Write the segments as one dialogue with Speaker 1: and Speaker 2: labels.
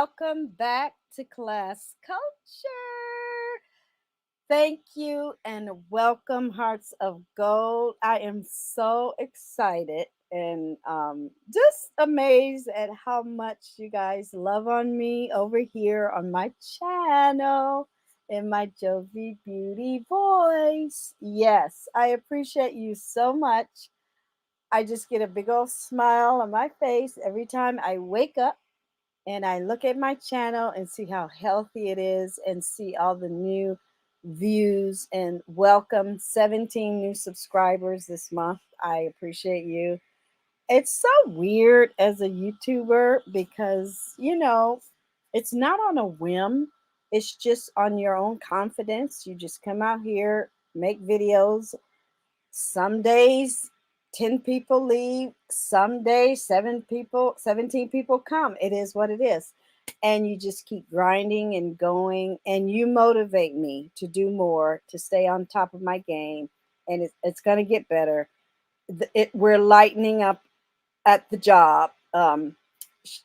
Speaker 1: welcome back to Class Culture. Thank you and welcome, Hearts of Gold. I am so excited and just amazed at how much you guys love on me over here on my channel in my Jovi Beauty voice. Yes, I appreciate you so much. I just get a big old smile on my face every time I wake up and I look at my channel and see how healthy it is and see all the new views and welcome 17 new subscribers this month. I appreciate you. It's so weird as a YouTuber because, it's not on a whim. It's just on your own confidence. You just come out here, make videos. Some days 10 people leave, some days 17 people come. It is what it is. And you just keep grinding and going, and you motivate me to do more, to stay on top of my game, and it's going to get better. We're lightening up at the job.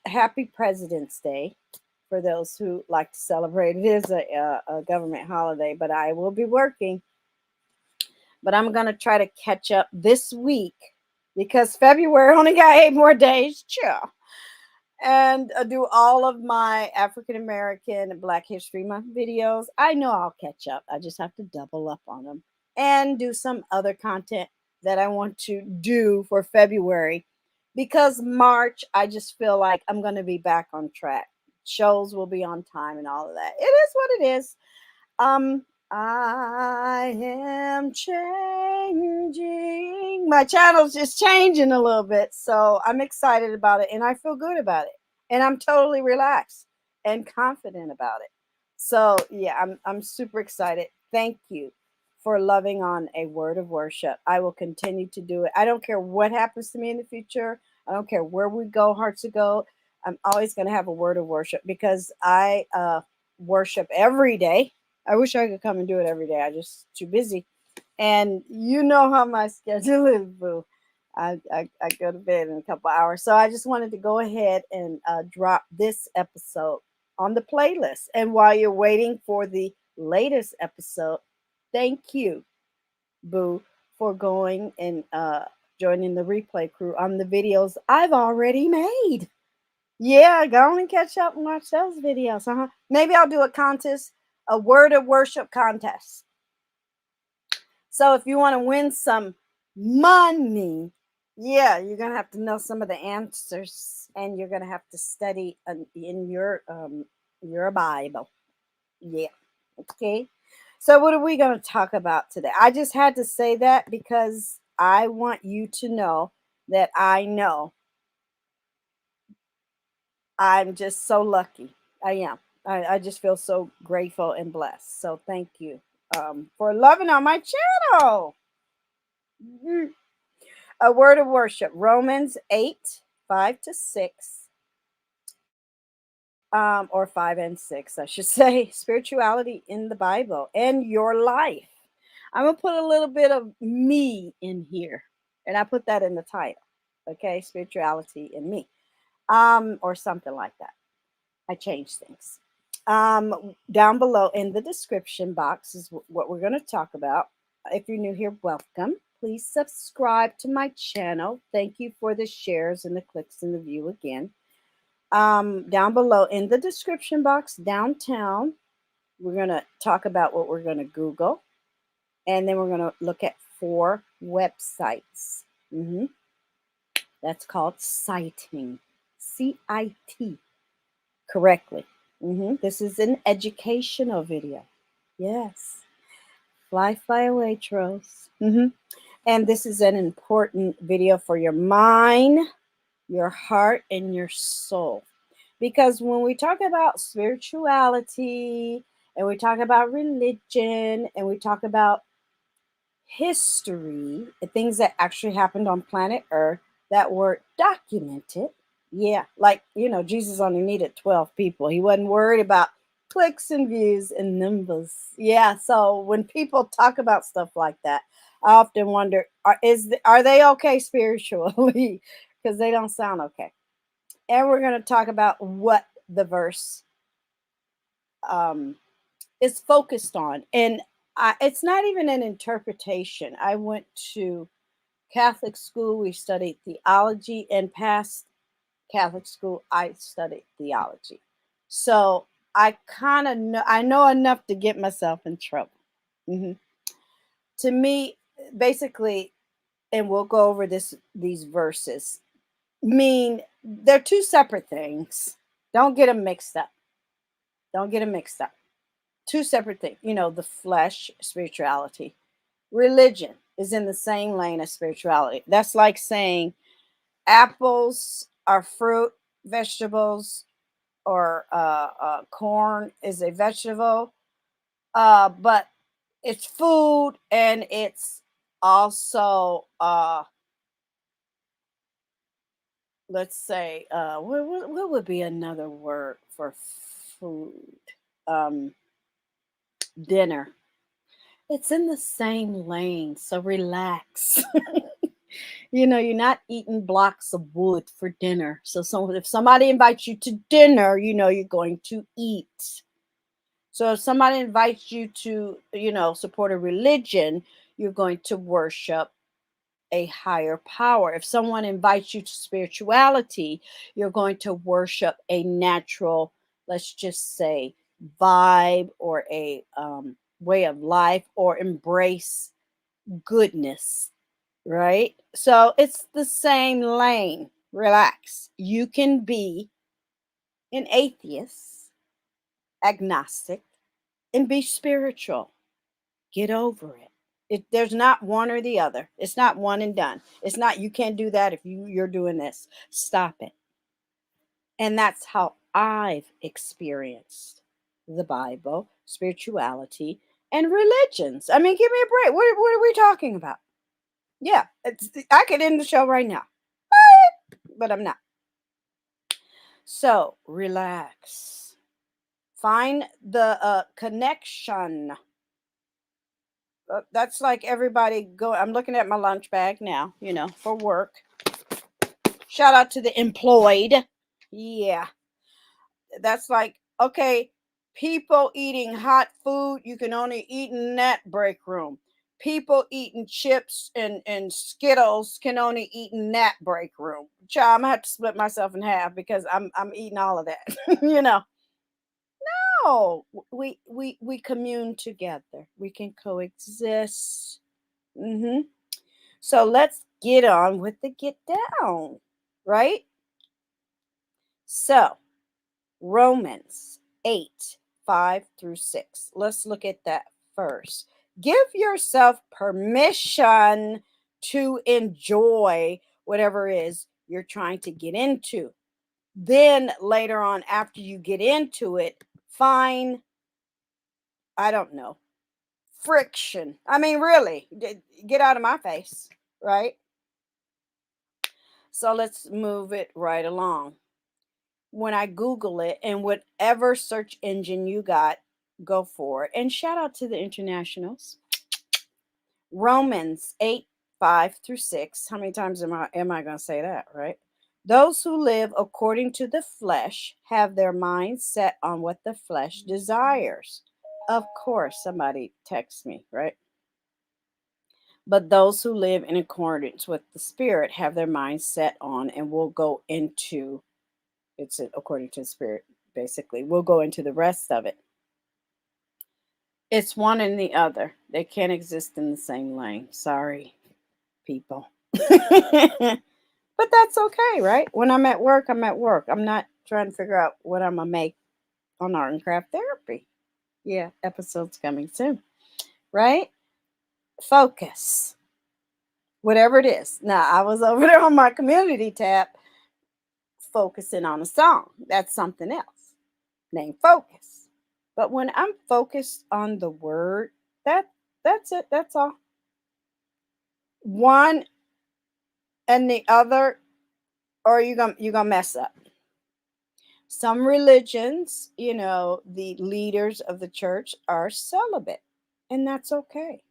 Speaker 1: Happy President's Day for those who like to celebrate. It is a government holiday, but I will be working. But I'm going to try to catch up this week because February only got 8 more days. Chill. And do all of my African American and Black History Month videos. I know I'll catch up. I just have to double up on them and do some other content that I want to do for February because March, I just feel like I'm going to be back on track. Shows will be on time and all of that. It is what it is. I am changing. My channel's just changing a little bit. So I'm excited about it and I feel good about it. And I'm totally relaxed and confident about it. So yeah, I'm super excited. Thank you for loving on a word of worship. I will continue to do it. I don't care what happens to me in the future. I don't care where we go, Hearts to Go. I'm always going to have a word of worship because I worship every day. I wish I could come and do it every day. I just too busy. And you know how my schedule is, boo. I go to bed in a couple hours. So I just wanted to go ahead and drop this episode on the playlist. And while you're waiting for the latest episode, thank you, boo, for going and joining the replay crew on the videos I've already made. Yeah, go on and catch up and watch those videos. Maybe I'll do a contest, a word of worship contest. So if you want to win some money, yeah, you're going to have to know some of the answers and you're going to have to study in your Bible. Yeah. Okay. So what are we going to talk about today? I just had to say that because I want you to know that I know I'm just so lucky. I am. I just feel so grateful and blessed. So thank you for loving on my channel. A word of worship, Romans 8, 5-6, or 5 and 6, I should say. Spirituality in the Bible and your life. I'm going to put a little bit of me in here. And I put that in the title. Okay, spirituality in me. Or something like that. I changed things. Down below in the description box is what we're going to talk about. If you're new here, welcome. Please subscribe to my channel. Thank you for the shares and the clicks and the view again. Down below in the description box, downtown, we're going to talk about what we're going to Google. And then we're going to look at 4 websites. That's called citing. CIT. Correctly. This is an educational video. Yes. Fly away, trolls. And this is an important video for your mind, your heart, and your soul. Because when we talk about spirituality, and we talk about religion, and we talk about history, things that actually happened on planet Earth that were documented. Yeah, like, Jesus only needed 12 people. He wasn't worried about clicks and views and numbers. Yeah, so when people talk about stuff like that, I often wonder, are they okay spiritually? Because they don't sound okay. And we're going to talk about what the verse is focused on. And it's not even an interpretation. I went to Catholic school, we studied theology, and past Catholic school, I studied theology. So I kind of know, I know enough to get myself in trouble. Mm-hmm. To me, basically, and we'll go over these verses, mean they're two separate things. Don't get them mixed up. Don't get them mixed up. Two separate things. You know, the flesh, spirituality. Religion is in the same lane as spirituality. That's like saying apples are fruit, vegetables, or corn is a vegetable, but it's food and it's also, let's say, what would be another word for food? Um, Dinner. It's in the same lane, so relax. You know, you're not eating blocks of wood for dinner. So if somebody invites you to dinner, you know you're going to eat. So if somebody invites you to, you know, support a religion, you're going to worship a higher power. If someone invites you to spirituality, you're going to worship a natural, let's just say, vibe or a way of life, or embrace goodness, right? So it's the same lane. Relax. You can be an atheist, agnostic, and be spiritual. Get over it. There's not one or the other. It's not one and done. It's not you can't do that if you're doing this. Stop it. And that's how I've experienced the Bible, spirituality, and religions. I mean, give me a break. What are we talking about? Yeah, I could end the show right now, but I'm not. So relax. Find the connection. That's like everybody go. I'm looking at my lunch bag now, you know, for work. Shout out to the employed. Yeah, that's like, okay, people eating hot food, you can only eat in that break room. People eating chips and Skittles can only eat in that break room. Child, I'm gonna have to split myself in half because I'm eating all of that. You know. No, we commune together. We can coexist. Mm-hmm. So let's get on with the get down, right? So Romans 8, 5 through 6. Let's look at that first. Give yourself permission to enjoy whatever it is you're trying to get into. Then later on, after you get into it, find, I don't know, friction. I mean, really, get out of my face, right? So let's move it right along. When I Google it, and whatever search engine you got, go for it. And shout out to the internationals. Romans 8, 5 through 6. How many times am I going to say that, right? Those who live according to the flesh have their minds set on what the flesh desires. Of course, somebody texts me, right? But those who live in accordance with the Spirit have their minds set on, and we'll go into it's according to the Spirit, basically. We'll go into the rest of it. It's one and the other. They can't exist in the same lane. Sorry, people. But that's okay, right? When I'm at work, I'm at work. I'm not trying to figure out what I'm going to make on art and craft therapy. Yeah, episode's coming soon, right? Focus. Whatever it is. Now, I was over there on my community tab focusing on a song. That's something else. Name focus. But when I'm focused on the word, that's it. That's all. One and the other, or you're gonna mess up. Some religions, you know, the leaders of the church are celibate, and that's okay.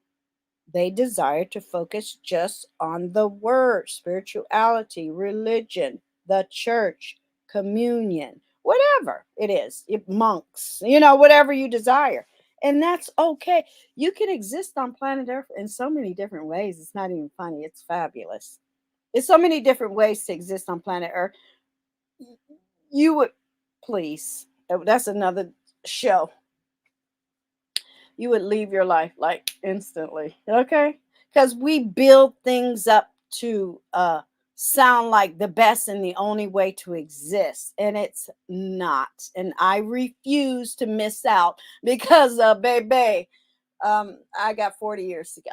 Speaker 1: They desire to focus just on the word, spirituality, religion, the church, communion, whatever it is, monks, whatever you desire. And that's okay. You can exist on planet Earth in so many different ways. It's not even funny. It's fabulous. There's so many different ways to exist on planet Earth. You would, please, that's another show. You would leave your life like instantly, okay? Because we build things up to sound like the best and the only way to exist, and it's not. And I refuse to miss out because baby, I got 40 years to go,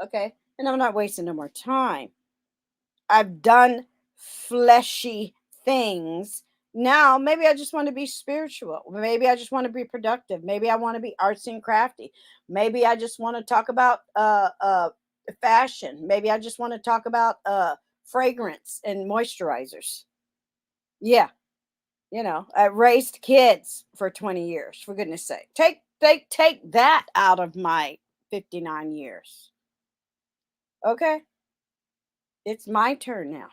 Speaker 1: okay? And I'm not wasting no more time. I've done fleshy things. Now, maybe I just want to be spiritual. Maybe I just want to be productive. Maybe I want to be artsy and crafty. Maybe I just want to talk about fashion. Maybe I just want to talk about fragrance and moisturizers. Yeah, I raised kids for 20 years, for goodness sake. Take that out of my 59 years. Okay? It's my turn now.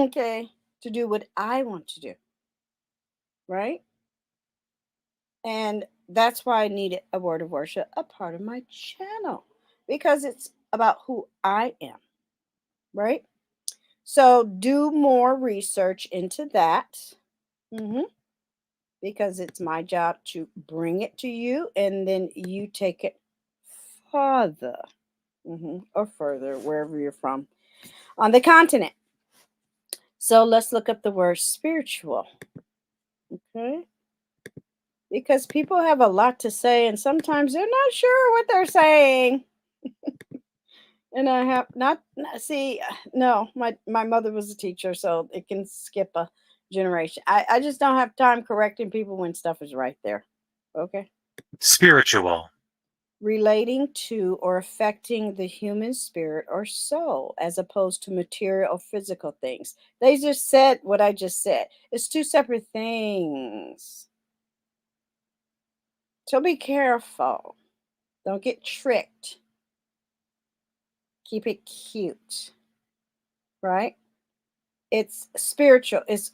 Speaker 1: Okay, to do what I want to do, right? And that's why I needed a word of worship, a part of my channel, because it's about who I am, right? So do more research into that, because it's my job to bring it to you, and then you take it further, or further, wherever you're from on the continent. So let's look up the word spiritual. Okay. Because people have a lot to say, and sometimes they're not sure what they're saying. And I have not see, no, my mother was a teacher, so it can skip a generation. I just don't have time correcting people when stuff is right there. Okay.
Speaker 2: Spiritual.
Speaker 1: Relating to or affecting the human spirit or soul, as opposed to material or physical things. They just said what I just said. It's two separate things. So be careful. Don't get tricked. Keep it cute. Right? It's spiritual. It's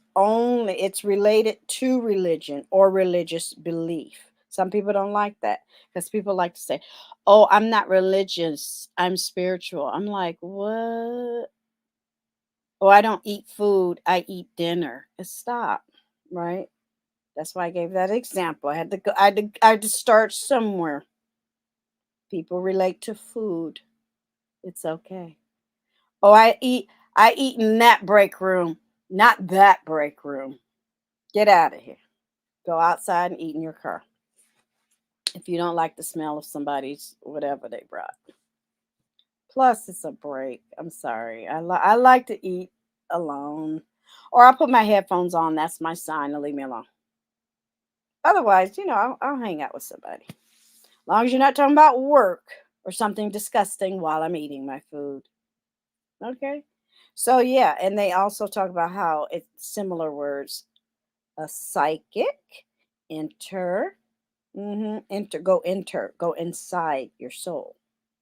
Speaker 1: related to religion or religious belief. Some people don't like that because people like to say, "Oh, I'm not religious. I'm spiritual." I'm like, "What?" Oh, I don't eat food. I eat dinner. Stop. Right? That's why I gave that example. I had to go. I had to start somewhere. People relate to food. It's okay. Oh, I eat in that break room, not that break room. Get out of here. Go outside and eat in your car. If you don't like the smell of somebody's whatever they brought. Plus, it's a break. I'm sorry. I like to eat alone, or I put my headphones on. That's my sign to leave me alone. Otherwise, I'll hang out with somebody. As long as you're not talking about work or something disgusting while I'm eating my food. Okay. So yeah, and they also talk about how it's similar words: a psychic, enter, go inside your soul,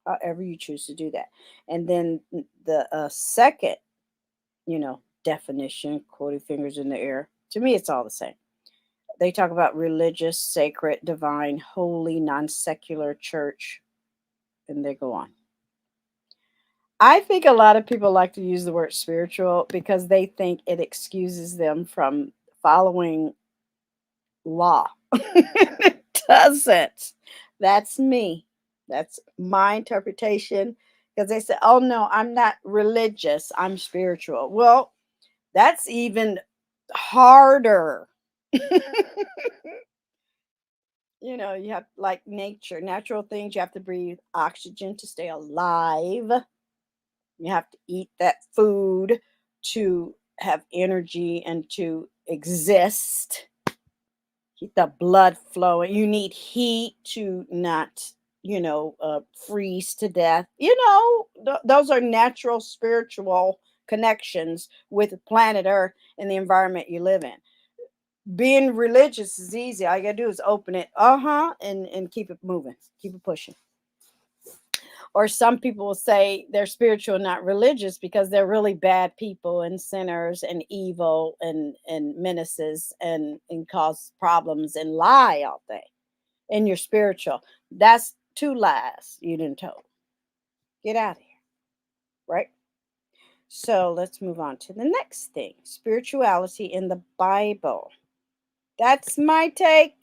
Speaker 1: however you choose to do that. And then the second, definition, quoting fingers in the air. To me, it's all the same. They talk about religious, sacred, divine, holy, non-secular, church, and they go on. I think a lot of people like to use the word spiritual because they think it excuses them from following law. It doesn't. That's me. That's my interpretation. Because they say, "Oh no, I'm not religious, I'm spiritual." Well, that's even harder. You have like natural things. You have to breathe oxygen to stay alive. You have to eat that food to have energy and to exist. Keep the blood flowing. You need heat to not, freeze to death. Those are natural spiritual connections with planet Earth and the environment you live in. Being religious is easy. All you gotta do is open it, and keep it moving, keep it pushing. Or some people will say they're spiritual, not religious, because they're really bad people and sinners and evil and menaces and cause problems and lie all day. And you're spiritual. That's two lies you didn't told. Get out of here, right? So let's move on to the next thing. Spirituality in the Bible. That's my take.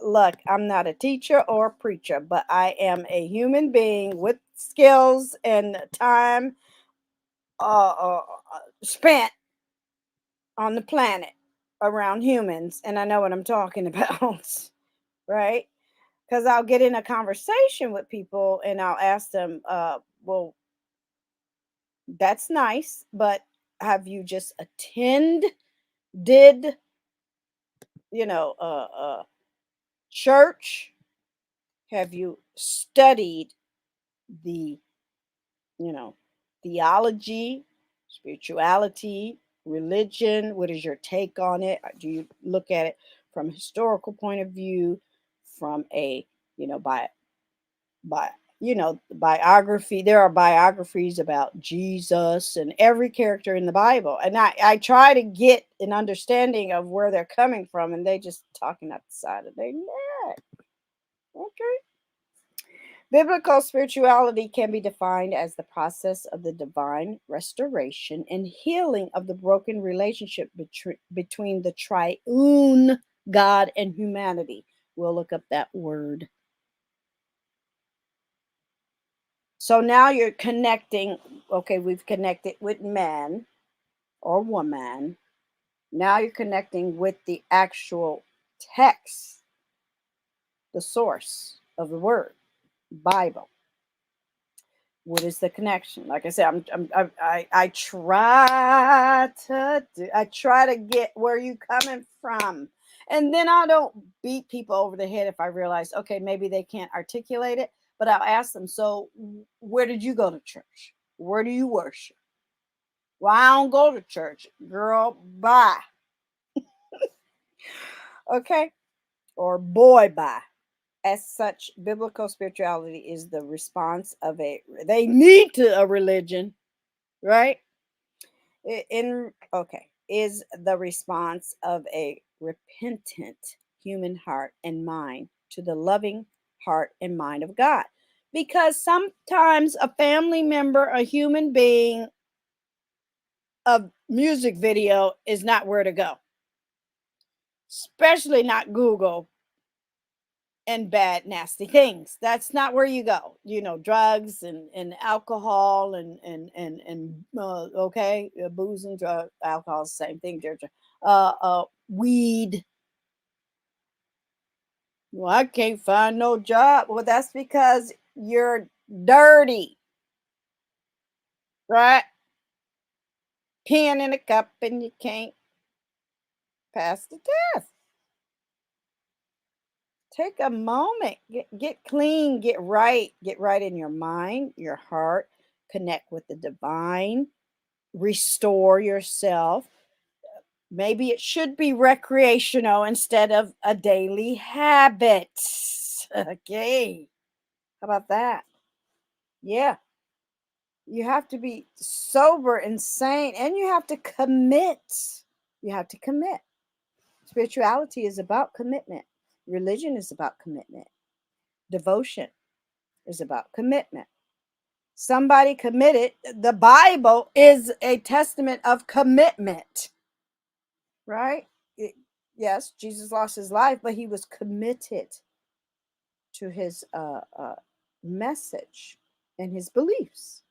Speaker 1: Look, I'm not a teacher or a preacher, but I am a human being with skills and time spent on the planet around humans, and I know what I'm talking about, right? Because I'll get in a conversation with people and I'll ask them, well, that's nice, but have you just did you know church? Have you studied the you know theology, spirituality, religion? What is your take on it? Do you look at it from a historical point of view, from a by biography? There are biographies about Jesus and every character in the Bible, and I try to get an understanding of where they're coming from, and they just talking out the side of their neck. Okay. Biblical spirituality can be defined as the process of the divine restoration and healing of the broken relationship between the triune God and humanity. We'll look up that word. So now you're connecting. Okay, we've connected with man or woman. Now you're connecting with the actual text, the source of the word, Bible. What is the connection? Like I said, I try to get where you coming from, and then I don't beat people over the head if I realize, okay, maybe they can't articulate it, but I'll ask them. So, where did you go to church? Where do you worship? Well, I don't go to church, girl. Bye. Okay, or boy, bye. As such, biblical spirituality is the response of they need to a religion, right? Is the response of a repentant human heart and mind to the loving heart and mind of God. Because sometimes a family member, a human being, a music video is not where to go, especially not Google and bad nasty things. That's not where you go. Drugs and alcohol and okay, booze and drug alcohol, same thing, Georgia. Weed. Well, I can't find no job. Well, that's because you're dirty, right? Peeing in a cup and you can't pass the test. Take a moment, get clean, get right in your mind, your heart, connect with the divine, restore yourself. Maybe it should be recreational instead of a daily habit. Okay. How about that? Yeah. You have to be sober and sane, and you have to commit. You have to commit. Spirituality is about commitment. Religion is about commitment. Devotion is about commitment. Somebody committed. The Bible is a testament of commitment, right? Yes, Jesus lost his life, but he was committed to his message and his beliefs.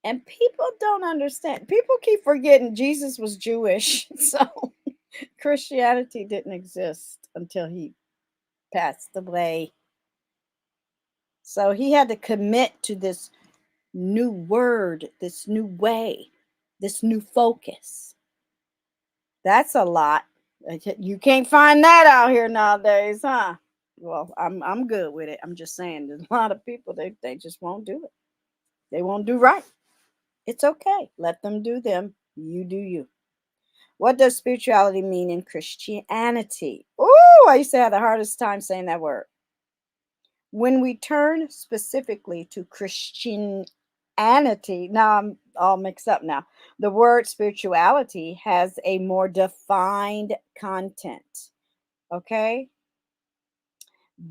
Speaker 1: And people don't understand. People keep forgetting Jesus was Jewish. So Christianity didn't exist until he passed away. So he had to commit to this new word, this new way, this new focus. That's a lot. You can't find that out here nowadays, huh? Well, I'm good with it. I'm just saying there's a lot of people they just won't do it. They won't do right. It's okay. Let them do them. You do you. What does spirituality mean in Christianity? Oh, I used to have the hardest time saying that word. When we turn specifically to Christianity, now I'm all mixed up now. The word spirituality has a more defined content, okay,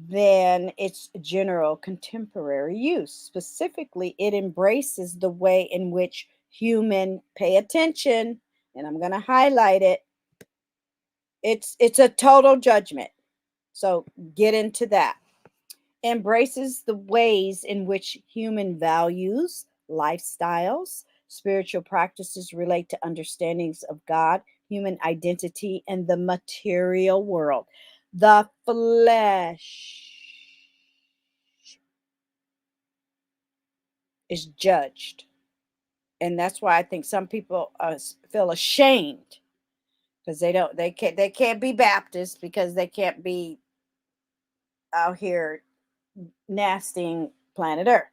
Speaker 1: than its general contemporary use. Specifically, it embraces the way in which human, pay attention, and I'm going to highlight it. It's a total judgment. So get into that. Embraces the ways in which human values, lifestyles, spiritual practices relate to understandings of God, human identity, and the material world. The flesh is judged. And that's why I think some people feel ashamed because they can't be Baptist because they can't be out here nastying planet Earth.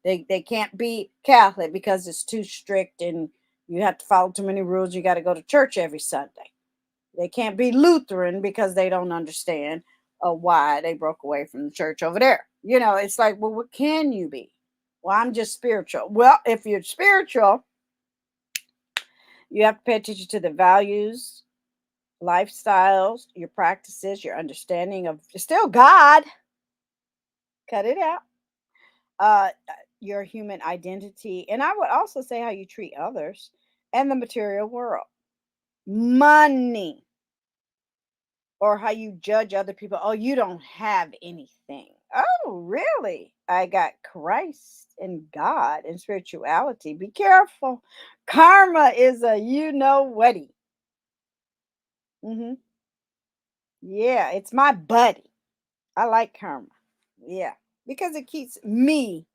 Speaker 1: They can't be Catholic because it's too strict and you have to follow too many rules. You got to go to church every Sunday. They can't be Lutheran because they don't understand why they broke away from the church over there. You know, it's like, well, what can you be? Well, I'm just spiritual. Well, if you're spiritual, you have to pay attention to the values, lifestyles, your practices, your understanding of still God. Cut it out. uh your human identity, and I would also say how you treat others, and the material world, money, or how you judge other people. Oh, you don't have anything. Oh, really? I got Christ and God and spirituality. Be careful. Karma is a you know whaty. Yeah, it's my buddy. I like karma. Yeah, because it keeps me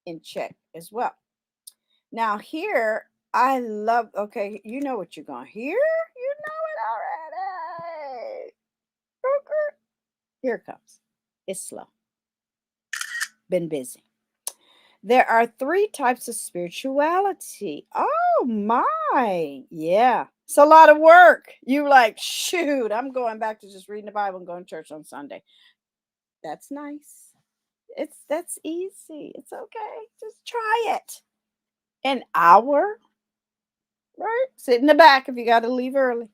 Speaker 1: in check as well. Now here, I love. Okay, you know what you're gonna hear. You know it already. Okay. Here it comes. It's slow. Been busy. There are three types of spirituality. Oh my, yeah. It's a lot of work. You like, shoot, I'm going back to just reading the Bible and going to church on Sunday. That's nice. That's easy. It's okay. Just try it. An hour, right? Sit in the back if you got to leave early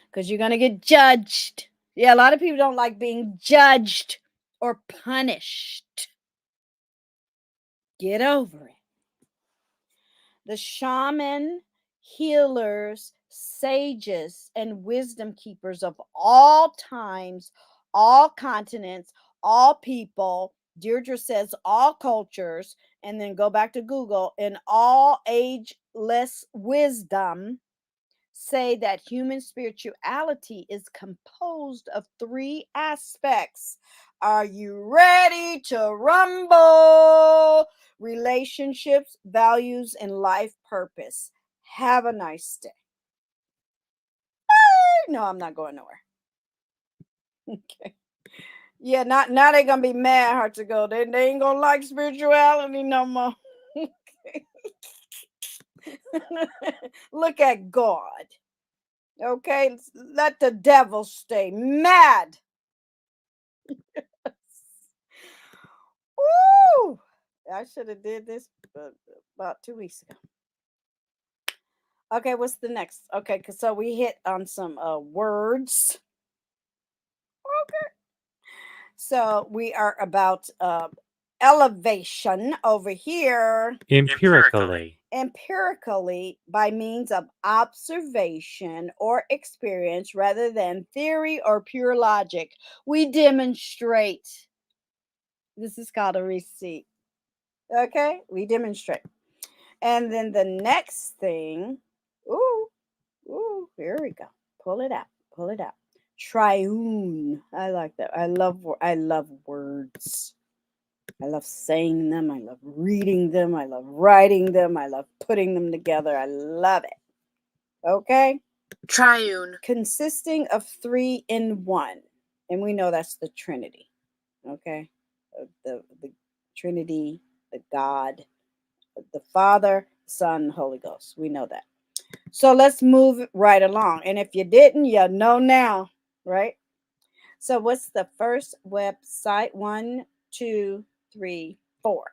Speaker 1: because you're going to get judged. Yeah, a lot of people don't like being judged or punished. Get over it. The shaman, healers, sages, and wisdom keepers of all times, all continents, all people. Deirdre says all cultures, and then go back to Google, in all ageless wisdom, say that human spirituality is composed of three aspects. Are you ready to rumble? Relationships, values, and life purpose. Have a nice day. No, I'm not going nowhere. Okay. Yeah, not now they're gonna be mad hard to go. They ain't gonna like spirituality no more. Look at God. Okay, let the devil stay mad. Woo! I should have did this about 2 weeks ago. Okay, what's the next? Okay, so we hit on some words. Okay, so we are about elevation over here.
Speaker 2: Empirically.
Speaker 1: Empirically, by means of observation or experience rather than theory or pure logic, we demonstrate. This is called a receipt. Okay, we demonstrate. And then the next thing, ooh, here we go. Pull it out. Pull it out. Triune. I like that. I love words. I love saying them. I love reading them. I love writing them. I love putting them together. I love it. Okay?
Speaker 2: Triune.
Speaker 1: Consisting of three in one. And we know that's the Trinity. Okay? The Trinity, the God, the Father, Son, Holy Ghost. We know that. So let's move right along. And if you didn't, you know now, right? So what's the first website? 1, 2, 3, 4.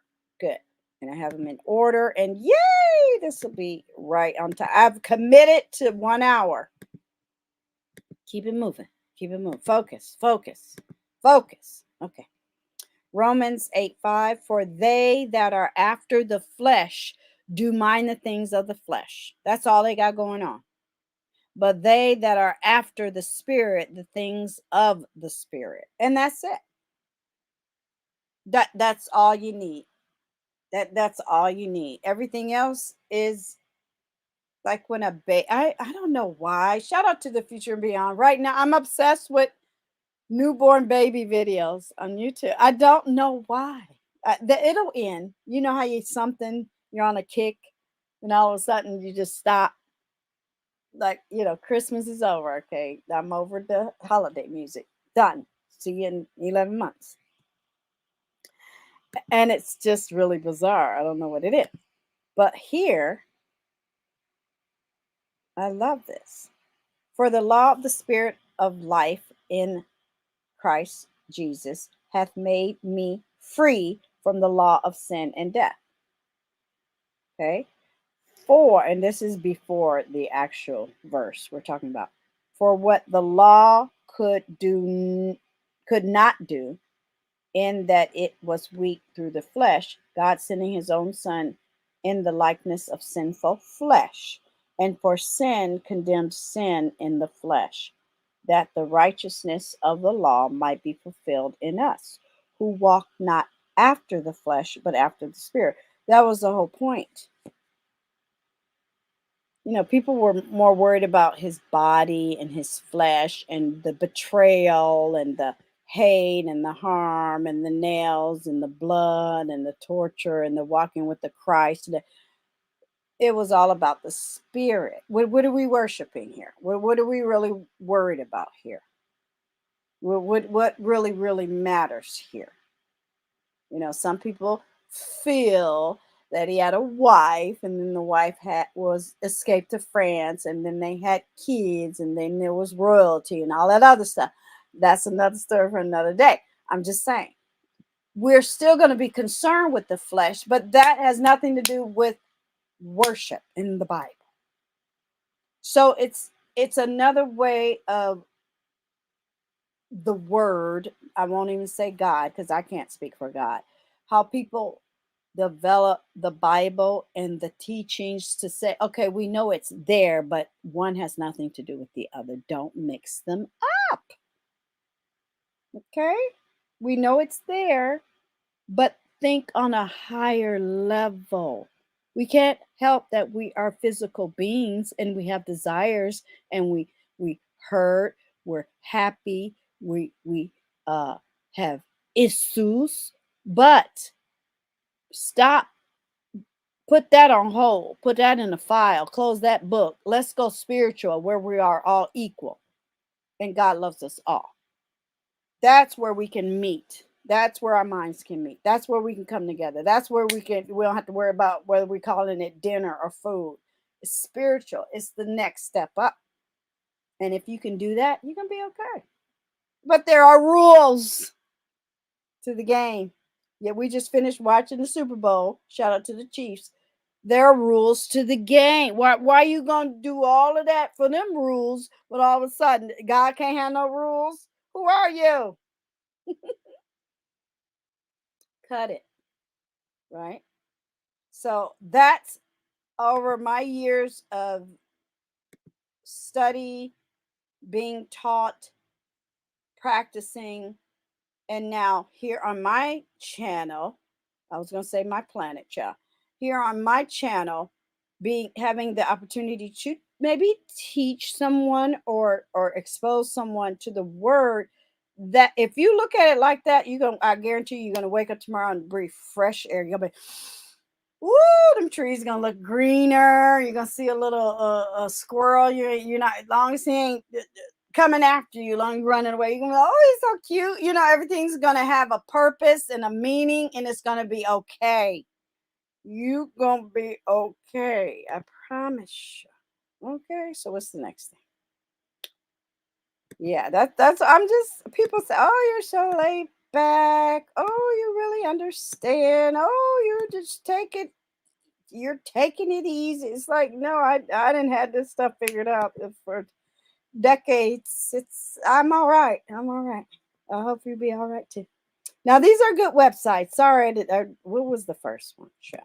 Speaker 1: Good. And I have them in order. And yay, this will be right on time. I've committed to 1 hour. Keep it moving. Keep it moving. Focus, focus, focus. Okay. Romans 8:5. For they that are after the flesh do mind the things of the flesh. That's all they got going on. But they that are after the spirit, the things of the spirit. And that's it. That's all you need. That's all you need. Everything else is like when a I don't know why. Shout out to the future and beyond. Right now, I'm obsessed with newborn baby videos on YouTube. I don't know why. It'll end. You know how you something you're on a kick, and all of a sudden you just stop. Like Christmas is over. Okay, I'm over the holiday music. Done. See you in 11 months. And it's just really bizarre. I don't know what it is. But here, I love this. For the law of the Spirit of life in Christ Jesus hath made me free from the law of sin and death. Okay. And this is before the actual verse we're talking about. For what the law could not do, in that it was weak through the flesh, God sending his own Son in the likeness of sinful flesh, and for sin condemned sin in the flesh, that the righteousness of the law might be fulfilled in us, who walk not after the flesh, but after the Spirit. That was the whole point. People were more worried about his body and his flesh and the betrayal and the hate and the harm and the nails and the blood and the torture and the walking with the Christ. It was all about the spirit. What are we worshiping here? What are we really worried about here? What really matters here? Some people feel that he had a wife, and then the wife was escaped to France, and then they had kids, and then there was royalty and all that other stuff. That's another story for another day. I'm just saying, we're still going to be concerned with the flesh, but that has nothing to do with worship in the Bible. So it's another way of the word. I won't even say God, because I can't speak for God. How people develop the Bible and the teachings to say, okay, we know it's there, but one has nothing to do with the other. Don't mix them up. Okay? We know it's there, but think on a higher level. We can't help that we are physical beings and we have desires, and we hurt, we're happy, we have issues, but stop. Put that on hold. Put that in a file. Close that book. Let's go spiritual, where we are all equal. And God loves us all. That's where we can meet. That's where our minds can meet. That's where we can come together. That's where we don't have to worry about whether we're calling it dinner or food. It's spiritual. It's the next step up. And if you can do that, you can be okay. But there are rules to the game. Yeah, we just finished watching the Super Bowl. Shout out to the Chiefs. There are rules to the game. Why are you going to do all of that for them rules, but all of a sudden God can't have no rules? Who are you? Cut it. Right? So that's over my years of study, being taught, practicing, and now here on my channel, I was going to say my planet, child. Here on my channel, having the opportunity to maybe teach someone or expose someone to the word, that if you look at it like that, I guarantee you're gonna wake up tomorrow and breathe fresh air. You're gonna be, woo, them trees gonna look greener. You're gonna see a little a squirrel. You're not, as long as he ain't coming after you, long as you're running away, you're gonna be like, oh, he's so cute. Everything's gonna have a purpose and a meaning, and it's gonna be okay. You gonna be okay. I promise you. Okay, so what's the next thing? Yeah, that's I'm just people say, "Oh, you're so laid back. Oh, you really understand. Oh, you're taking it easy." It's like, no, I didn't have this stuff figured out for decades. I'm all right. I'm all right. I hope you be all right too. Now these are good websites. Sorry, what was the first one? Sure.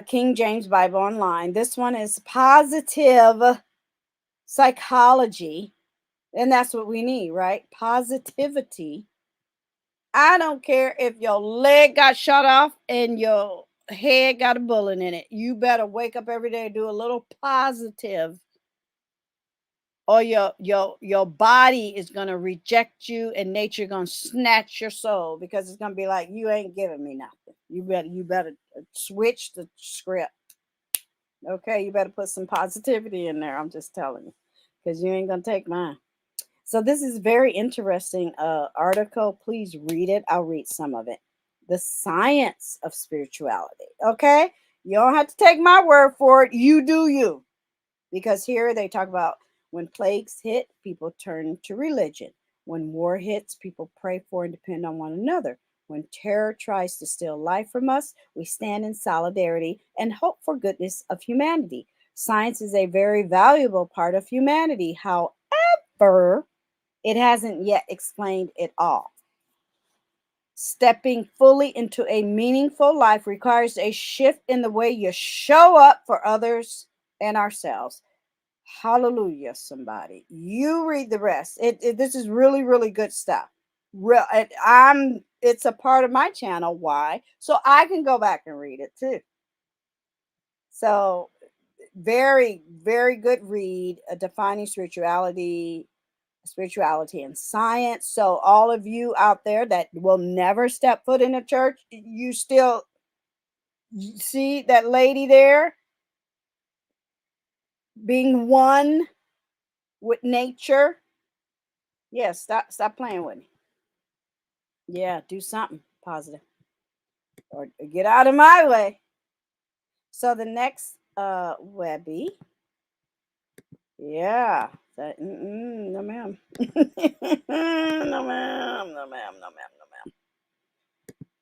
Speaker 1: King James Bible Online. This one is positive psychology. And that's what we need, right? Positivity. I don't care if your leg got shot off and your head got a bullet in it. You better wake up every day and do a little positive, or your body is gonna reject you, and nature gonna snatch your soul, because it's gonna be like, you ain't giving me nothing. You better switch the script. Okay, you better put some positivity in there. I'm just telling you, because you ain't gonna take mine. So this is very interesting article. Please read it. I'll read some of it. The science of spirituality. Okay, you don't have to take my word for it. You do you. Because here they talk about when plagues hit, people turn to religion. When war hits, people pray for and depend on one another. When terror tries to steal life from us, we stand in solidarity and hope for goodness of humanity. Science is a very valuable part of humanity. However, it hasn't yet explained it all. Stepping fully into a meaningful life requires a shift in the way you show up for others and ourselves. Hallelujah, somebody. You read the rest. This is really, really good stuff. It's a part of my channel. Why? So I can go back and read it too. So very, very good read. Defining spirituality and science. So all of you out there that will never step foot in a church, you still see that lady there being one with nature. Yeah, stop playing with me. Yeah, do something positive, or get out of my way. So the next Webby, yeah, no ma'am, no ma'am, no ma'am, no ma'am, no ma'am.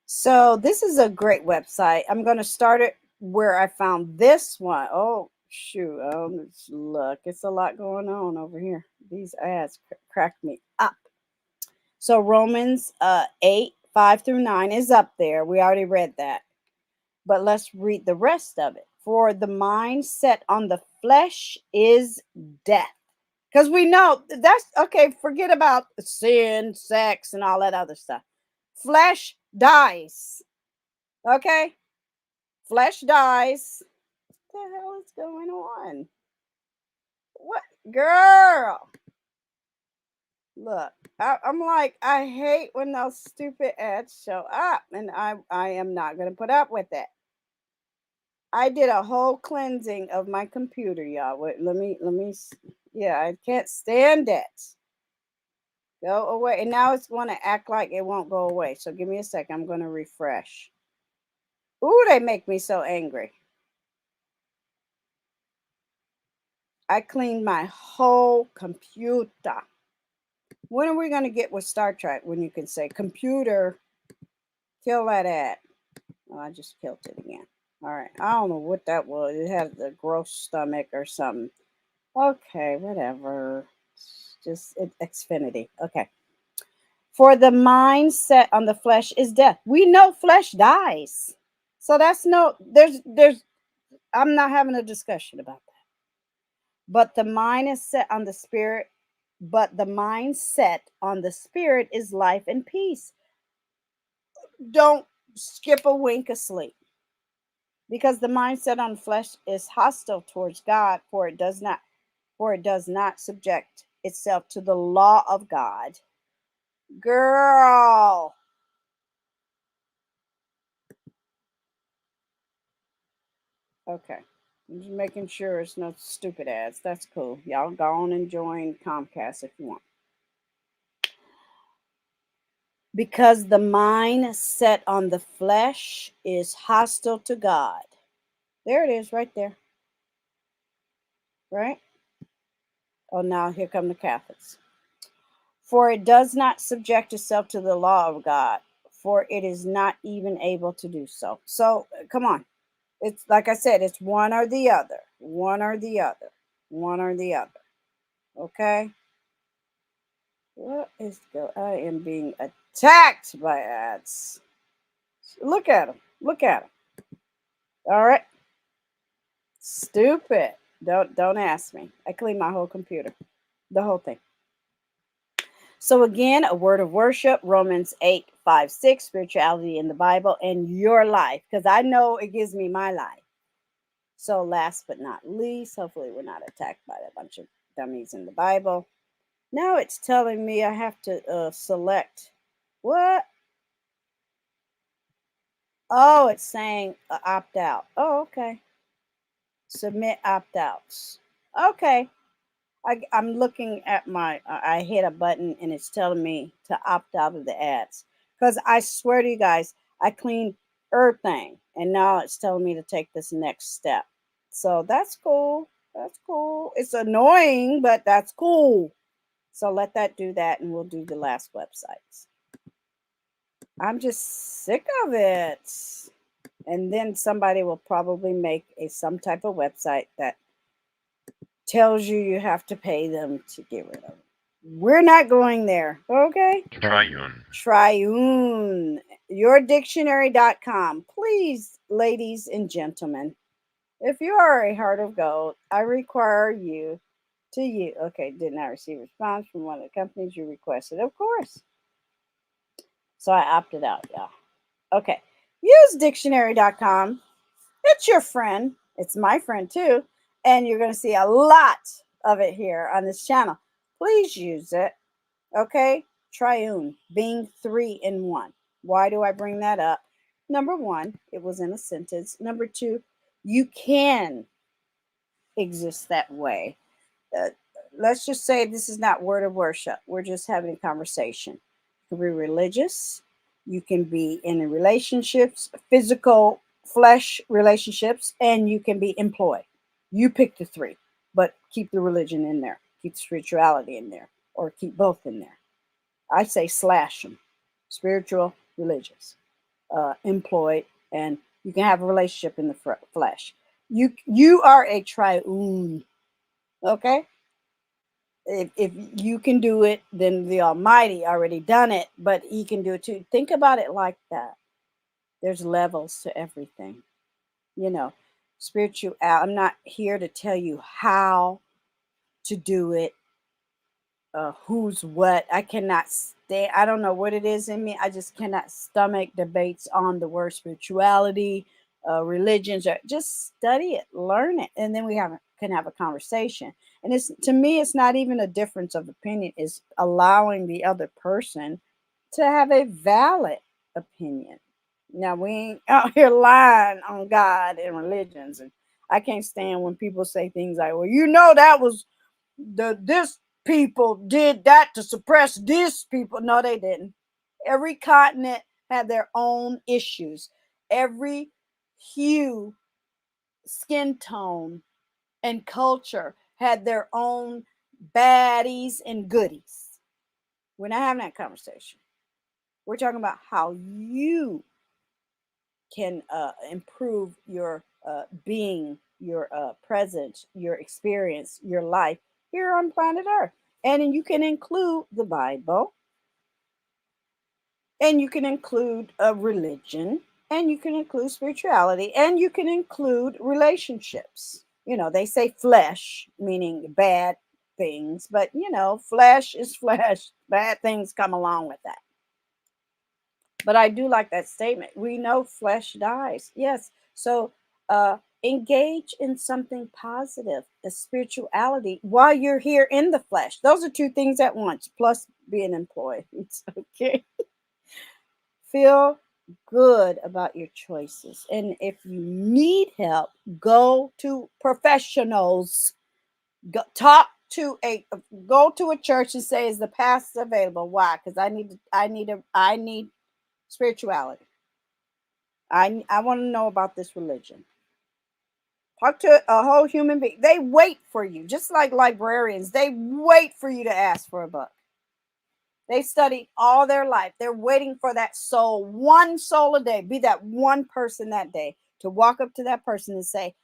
Speaker 1: So this is a great website. I'm going to start it where I found this one. Oh shoot! Oh look, it's a lot going on over here. These ads cracked me up. So Romans 8:5-9 is up there. We already read that. But let's read the rest of it. For the mind set on the flesh is death. Because we know that's okay. Forget about sin, sex, and all that other stuff. Flesh dies. Okay? Flesh dies. What the hell is going on? What? Girl. Look, I'm like, I hate when those stupid ads show up, and I am not going to put up with it. I did a whole cleansing of my computer, y'all. Wait, let me. Yeah, I can't stand it. Go away. And now it's going to act like it won't go away. So give me a second. I'm going to refresh. Ooh, they make me so angry. I cleaned my whole computer. When are we going to get with Star Trek when you can say, computer, kill that ad? Oh, I just killed it again. All right. I don't know what that was. It had the gross stomach or something. Okay, whatever. Just Xfinity. Okay. For the mind set on the flesh is death. We know flesh dies. So that's no, I'm not having a discussion about that. But the mind is set on the spirit, but the mindset on the spirit is life and peace. Don't skip a wink of sleep. Because the mindset on flesh is hostile towards God, for it does not subject itself to the law of God. Girl. Okay. I'm just making sure it's no stupid ads. That's cool. Y'all go on and join Comcast if you want. Because the mind set on the flesh is hostile to God. There it is right there. Right? Oh, now here come the Catholics. For it does not subject itself to the law of God, for it is not even able to do so. So, come on. It's like I said, it's one or the other, one or the other, one or the other. Okay? What is I am being attacked by ads. Look at them. Look at them. All right. Stupid. Don't ask me. I cleaned my whole computer. The whole thing. So again, a word of worship, Romans 8:5-6, spirituality in the Bible and your life. Because I know it gives me my life. So last but not least, hopefully we're not attacked by a bunch of dummies in the Bible. Now it's telling me I have to select what? Oh, it's saying opt out. Oh, okay. Submit opt outs. Okay. I'm looking at my, I hit a button and it's telling me to opt out of the ads. Because I swear to you guys, I cleaned everything and now it's telling me to take this next step. So that's cool. That's cool. It's annoying, but that's cool. So let that do that and we'll do the last websites. I'm just sick of it. And then somebody will probably make some type of website that tells you have to pay them to get rid of it. We're not going there, okay?
Speaker 2: Triune.
Speaker 1: Triune. Yourdictionary.com. Please, ladies and gentlemen, if you are a heart of gold, I require you to use. Okay, did not receive a response from one of the companies you requested. Of course. So I opted out, y'all. Okay. Use dictionary.com. It's your friend. It's my friend too. And you're going to see a lot of it here on this channel. Please use it. Okay? Triune, being 3 in 1. Why do I bring that up? Number one, it was in a sentence. Number two, you can exist that way. Let's just say this is not word of worship. We're just having a conversation. You can be religious. You can be in relationships, physical flesh relationships, and you can be employed. You pick the three, but keep the religion in there, keep the spirituality in there, or keep both in there. I say slash them: spiritual, religious, employed, and you can have a relationship in the flesh. You are a triune. Okay, if you can do it, then the Almighty already done it, but He can do it too. Think about it like that. There's levels to everything, you know. Spiritual. I'm not here to tell you how to do it. Who's what. I cannot stay. I don't know what it is in me. I just cannot stomach debates on the word spirituality, religions. Just study it, learn it, and then can have a conversation. And it's, to me, it's not even a difference of opinion. It's allowing the other person to have a valid opinion. Now we ain't out here lying on God and religions, and I can't stand when people say things like, "Well, that was this people did that to suppress this people." No, they didn't. Every continent had their own issues. Every hue, skin tone, and culture had their own baddies and goodies. We're not having that conversation. We're talking about how you can improve your being, your presence, your experience, your life here on planet Earth. And you can include the Bible, and you can include a religion, and you can include spirituality, and you can include relationships. They say flesh, meaning bad things, but flesh is flesh. Bad things come along with that. But I do like that statement. We know flesh dies. Yes. So engage in something positive, a spirituality, while you're here in the flesh. Those are two things at once, plus being employed. It's okay. Feel good about your choices. And if you need help, go to professionals. Go to a church and say, "Is the pastor available?" Why? Because I need spirituality. I want to know about this religion. Talk to a whole human being. They wait for you, just like librarians. They wait for you to ask for a book. They study all their life. They're waiting for that soul, one soul a day. Be that one person that day to walk up to that person and say,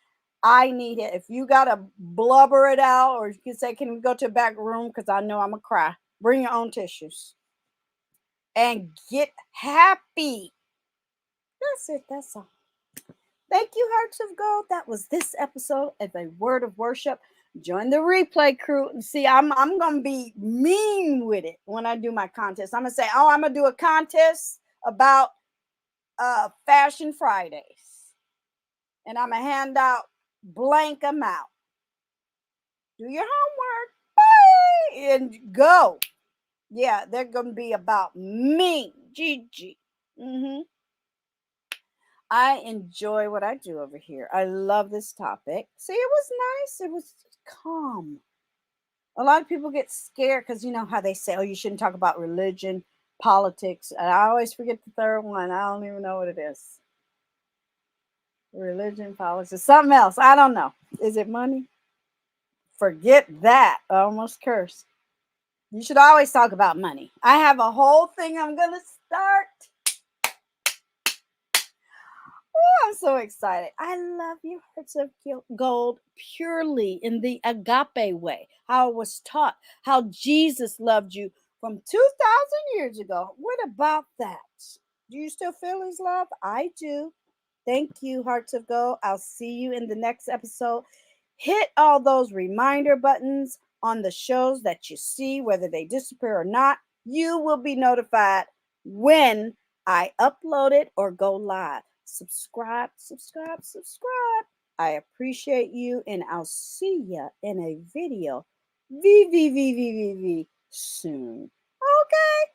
Speaker 1: I need it. If you got to blubber it out, or you can say, can we go to the back room because I know I'm going to cry. Bring your own tissues. And get happy. That's it. That's all. Thank you, Hearts of Gold. That was this episode of A Word of Worship. Join the replay crew. See, I'm gonna be mean with it when I do my contest. I'm gonna say, oh, I'm gonna do a contest about Fashion Fridays, and I'm gonna hand out blank amount. Do your homework, bye, and go. Yeah, they're gonna be about me, Gigi. I enjoy what I do over here. I love this topic. See, it was nice. It was calm. A lot of people get scared because you know how they say, oh, you shouldn't talk about religion, politics. And I always forget the third one. I don't even know what it is. Religion, politics, something else. I don't know. Is it money? Forget that. I almost cursed. You should always talk about money. I have a whole thing I'm going to start. I'm so excited. I love you, Hearts of Gold, purely in the agape way. How it was taught, how Jesus loved you from 2,000 years ago. What about that? Do you still feel his love? I do. Thank you, Hearts of Gold. I'll see you in the next episode. Hit all those reminder buttons on the shows that you see, whether they disappear or not. You will be notified when I upload it or go live. Subscribe. I appreciate you, and I'll see ya in a video soon. Okay.